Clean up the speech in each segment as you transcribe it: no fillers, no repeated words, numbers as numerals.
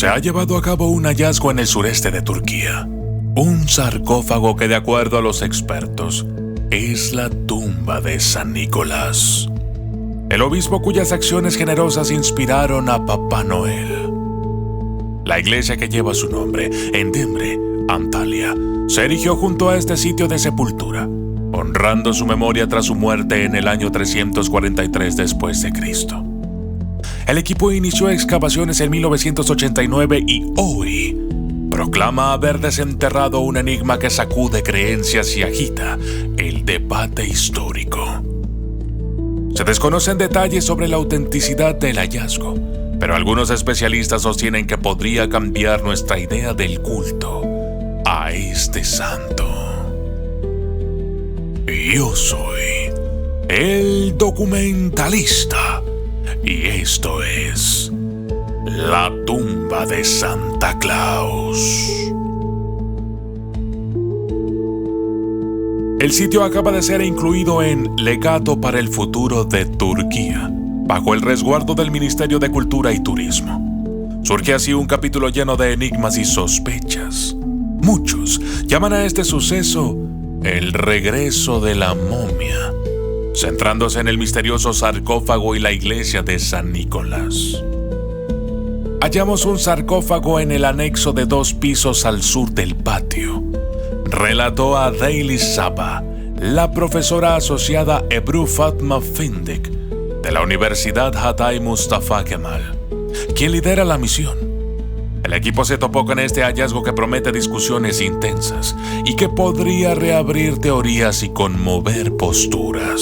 Se ha llevado a cabo un hallazgo en el sureste de Turquía. Un sarcófago que, de acuerdo a los expertos, es la tumba de San Nicolás, el obispo cuyas acciones generosas inspiraron a Papá Noel. La iglesia que lleva su nombre, en Demre, Antalya, se erigió junto a este sitio de sepultura, honrando su memoria tras su muerte en el año 343 después de Cristo. El equipo inició excavaciones en 1989 y hoy proclama haber desenterrado un enigma que sacude creencias y agita el debate histórico. Se desconocen detalles sobre la autenticidad del hallazgo, pero algunos especialistas sostienen que podría cambiar nuestra idea del culto a este santo. Yo soy el documentalista y esto es la tumba de Santa Claus. El sitio acaba de ser incluido en Legado para el Futuro de Turquía, bajo el resguardo del Ministerio de Cultura y Turismo. Surge así un capítulo lleno de enigmas y sospechas. Muchos llaman a este suceso el regreso de la momia, centrándose en el misterioso sarcófago y la iglesia de San Nicolás. Hallamos un sarcófago en el anexo de 2 pisos al sur del patio, relató a Daily Sabah la profesora asociada Ebru Fatma Findik de la Universidad Hatay Mustafa Kemal, quien lidera la misión. El equipo se topó con este hallazgo que promete discusiones intensas y que podría reabrir teorías y conmover posturas.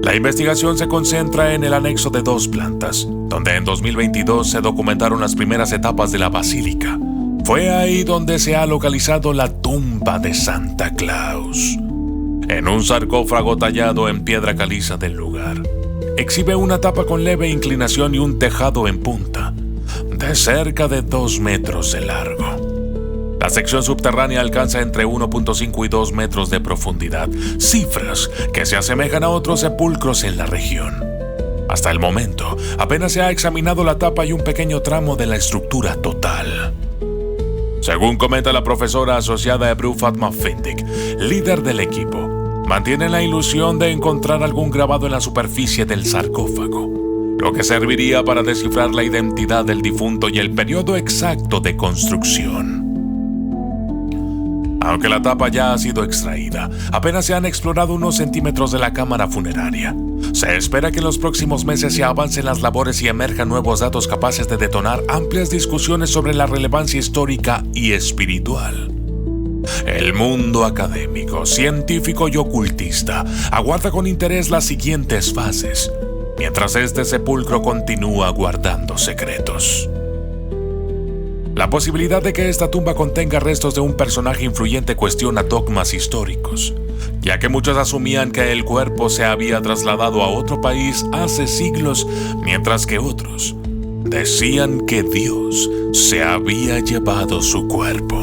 La investigación se concentra en el anexo de 2 plantas, donde en 2022 se documentaron las primeras etapas de la basílica. Fue ahí donde se ha localizado la tumba de Santa Claus. En un sarcófago tallado en piedra caliza del lugar, exhibe una tapa con leve inclinación y un tejado en punta, de cerca de 2 metros de largo. La sección subterránea alcanza entre 1.5 y 2 metros de profundidad, cifras que se asemejan a otros sepulcros en la región. Hasta el momento, apenas se ha examinado la tapa y un pequeño tramo de la estructura total. Según comenta la profesora asociada Ebru Fatma Findik, líder del equipo, mantiene la ilusión de encontrar algún grabado en la superficie del sarcófago, lo que serviría para descifrar la identidad del difunto y el periodo exacto de construcción. Aunque la tapa ya ha sido extraída, apenas se han explorado unos centímetros de la cámara funeraria. Se espera que en los próximos meses se avancen las labores y emerjan nuevos datos capaces de detonar amplias discusiones sobre la relevancia histórica y espiritual. El mundo académico, científico y ocultista aguarda con interés las siguientes fases, mientras este sepulcro continúa guardando secretos. La posibilidad de que esta tumba contenga restos de un personaje influyente cuestiona dogmas históricos, ya que muchos asumían que el cuerpo se había trasladado a otro país hace siglos, mientras que otros decían que Dios se había llevado su cuerpo.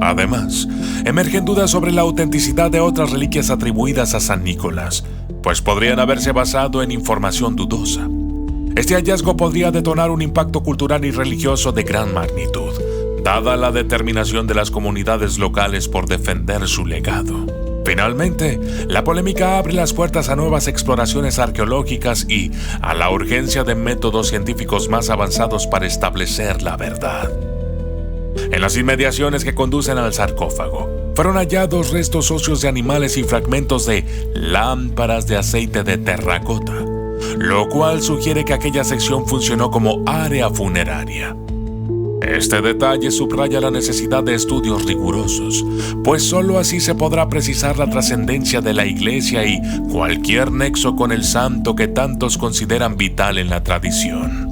Además, emergen dudas sobre la autenticidad de otras reliquias atribuidas a San Nicolás, pues podrían haberse basado en información dudosa. Este hallazgo podría detonar un impacto cultural y religioso de gran magnitud, dada la determinación de las comunidades locales por defender su legado. Finalmente, la polémica abre las puertas a nuevas exploraciones arqueológicas y a la urgencia de métodos científicos más avanzados para establecer la verdad. En las inmediaciones que conducen al sarcófago, fueron hallados restos óseos de animales y fragmentos de lámparas de aceite de terracota, lo cual sugiere que aquella sección funcionó como área funeraria. Este detalle subraya la necesidad de estudios rigurosos, pues solo así se podrá precisar la trascendencia de la iglesia y cualquier nexo con el santo que tantos consideran vital en la tradición.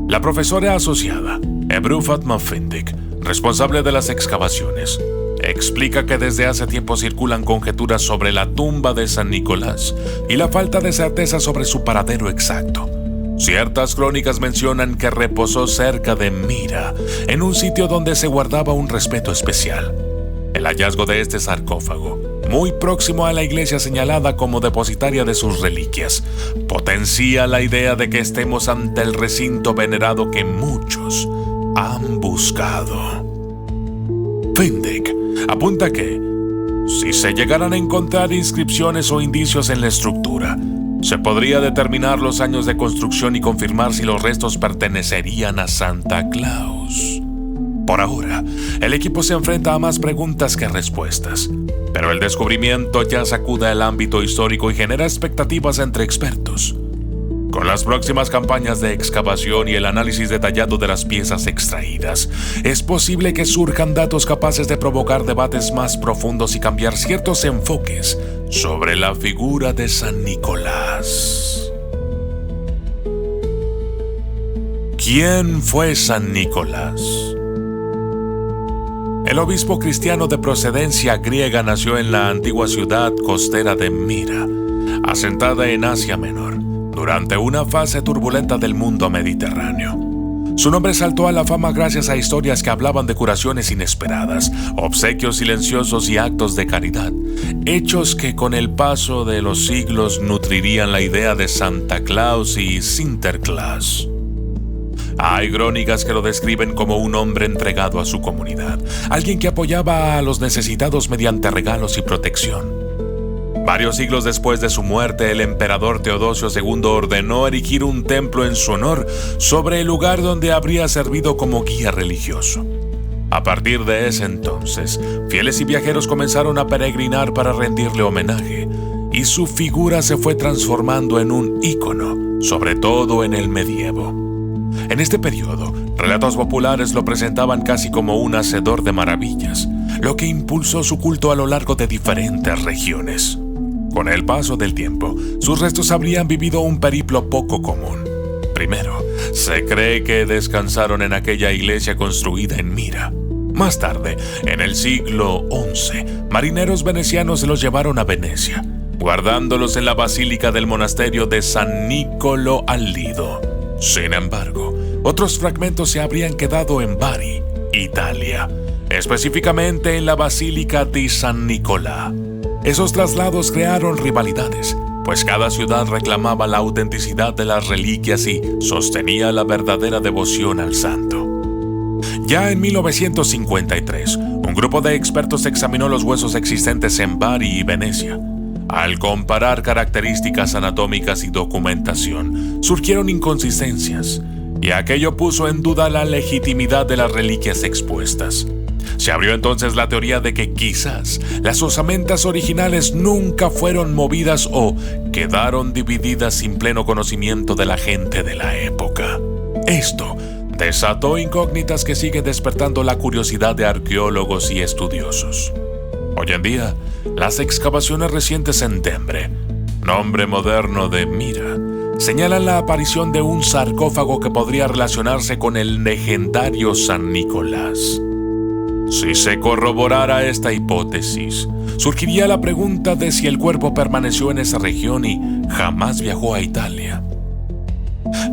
La profesora asociada, Ebru Fatma Findik, responsable de las excavaciones, explica que desde hace tiempo circulan conjeturas sobre la tumba de San Nicolás y la falta de certeza sobre su paradero exacto. Ciertas crónicas mencionan que reposó cerca de Mira, en un sitio donde se guardaba un respeto especial. El hallazgo de este sarcófago muy próximo a la iglesia señalada como depositaria de sus reliquias, potencia la idea de que estemos ante el recinto venerado que muchos han buscado. Findek apunta que, si se llegaran a encontrar inscripciones o indicios en la estructura, se podría determinar los años de construcción y confirmar si los restos pertenecerían a Santa Claus. Por ahora, el equipo se enfrenta a más preguntas que respuestas, pero el descubrimiento ya sacude el ámbito histórico y genera expectativas entre expertos. Con las próximas campañas de excavación y el análisis detallado de las piezas extraídas, es posible que surjan datos capaces de provocar debates más profundos y cambiar ciertos enfoques sobre la figura de San Nicolás. ¿Quién fue San Nicolás? El obispo cristiano de procedencia griega nació en la antigua ciudad costera de Mira, asentada en Asia Menor, durante una fase turbulenta del mundo mediterráneo. Su nombre saltó a la fama gracias a historias que hablaban de curaciones inesperadas, obsequios silenciosos y actos de caridad, hechos que con el paso de los siglos nutrirían la idea de Santa Claus y Sinterklaas. Hay crónicas que lo describen como un hombre entregado a su comunidad, alguien que apoyaba a los necesitados mediante regalos y protección. Varios siglos después de su muerte, el emperador Teodosio II ordenó erigir un templo en su honor sobre el lugar donde habría servido como guía religioso. A partir de ese entonces, fieles y viajeros comenzaron a peregrinar para rendirle homenaje, y su figura se fue transformando en un ícono, sobre todo en el medievo. En este periodo, relatos populares lo presentaban casi como un hacedor de maravillas, lo que impulsó su culto a lo largo de diferentes regiones. Con el paso del tiempo, sus restos habrían vivido un periplo poco común. Primero, se cree que descansaron en aquella iglesia construida en Mira. Más tarde, en el siglo XI, marineros venecianos se los llevaron a Venecia, guardándolos en la basílica del monasterio de San Niccolò al Lido. Sin embargo, otros fragmentos se habrían quedado en Bari, Italia, específicamente en la basílica de San Nicolás. Esos traslados crearon rivalidades, pues cada ciudad reclamaba la autenticidad de las reliquias y sostenía la verdadera devoción al santo. Ya en 1953, un grupo de expertos examinó los huesos existentes en Bari y Venecia. Al comparar características anatómicas y documentación, surgieron inconsistencias, y aquello puso en duda la legitimidad de las reliquias expuestas. Se abrió entonces la teoría de que quizás las osamentas originales nunca fueron movidas o quedaron divididas sin pleno conocimiento de la gente de la época. Esto desató incógnitas que siguen despertando la curiosidad de arqueólogos y estudiosos. Hoy en día, las excavaciones recientes en Dembre, nombre moderno de Mira, señalan la aparición de un sarcófago que podría relacionarse con el legendario San Nicolás. Si se corroborara esta hipótesis, surgiría la pregunta de si el cuerpo permaneció en esa región y jamás viajó a Italia.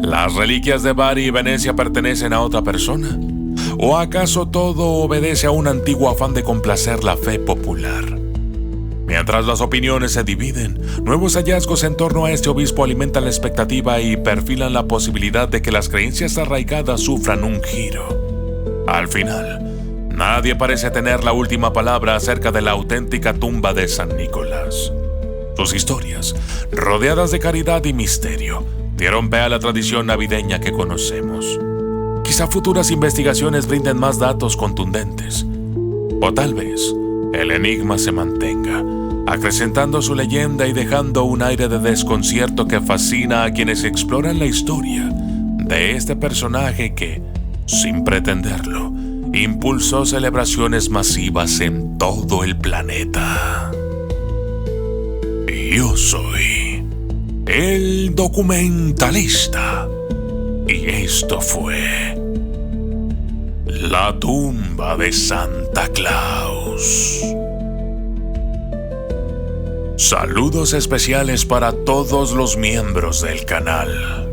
¿Las reliquias de Bari y Venecia pertenecen a otra persona? ¿O acaso todo obedece a un antiguo afán de complacer la fe popular? Mientras las opiniones se dividen, nuevos hallazgos en torno a este obispo alimentan la expectativa y perfilan la posibilidad de que las creencias arraigadas sufran un giro. Al final, nadie parece tener la última palabra acerca de la auténtica tumba de San Nicolás. Sus historias, rodeadas de caridad y misterio, dieron pie a la tradición navideña que conocemos. Quizá futuras investigaciones brinden más datos contundentes. O tal vez, el enigma se mantenga, acrecentando su leyenda y dejando un aire de desconcierto que fascina a quienes exploran la historia de este personaje que, sin pretenderlo, impulsó celebraciones masivas en todo el planeta. Yo soy el documentalista y esto fue la tumba de Santa Claus. Saludos especiales para todos los miembros del canal.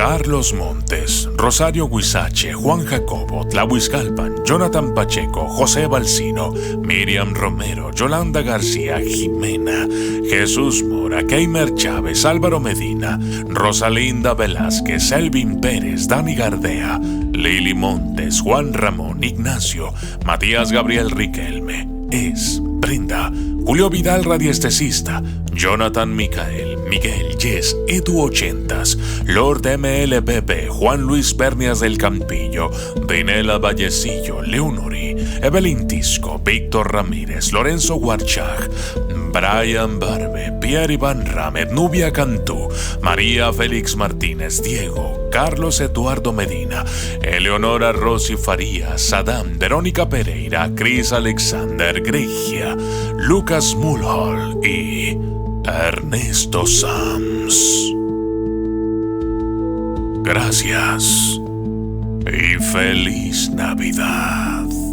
Carlos Montes, Rosario Huizache, Juan Jacobo, Tlahuizcalpan, Jonathan Pacheco, José Balsino, Miriam Romero, Yolanda García, Jimena, Jesús Mora, Keimer Chávez, Álvaro Medina, Rosalinda Velázquez, Elvin Pérez, Dani Gardea, Lili Montes, Juan Ramón, Ignacio, Matías Gabriel Riquelme, Brenda, Julio Vidal radiestesista, Jonathan Micael, Miguel Yes, Edu Ochentas, Lord MLBB, Juan Luis Bernias del Campillo, Dinela Vallecillo, Leonori, Evelyn Tisco, Víctor Ramírez, Lorenzo Guarchag, Brian Barbe, Pierre Iván Ramed, Nubia Cantú, María Félix Martínez, Diego, Carlos Eduardo Medina, Eleonora Rosy Farías, Sadam, Verónica Pereira, Chris Alexander, Gregia, Lucas Mulhall y Ernesto Sams. Gracias y feliz Navidad.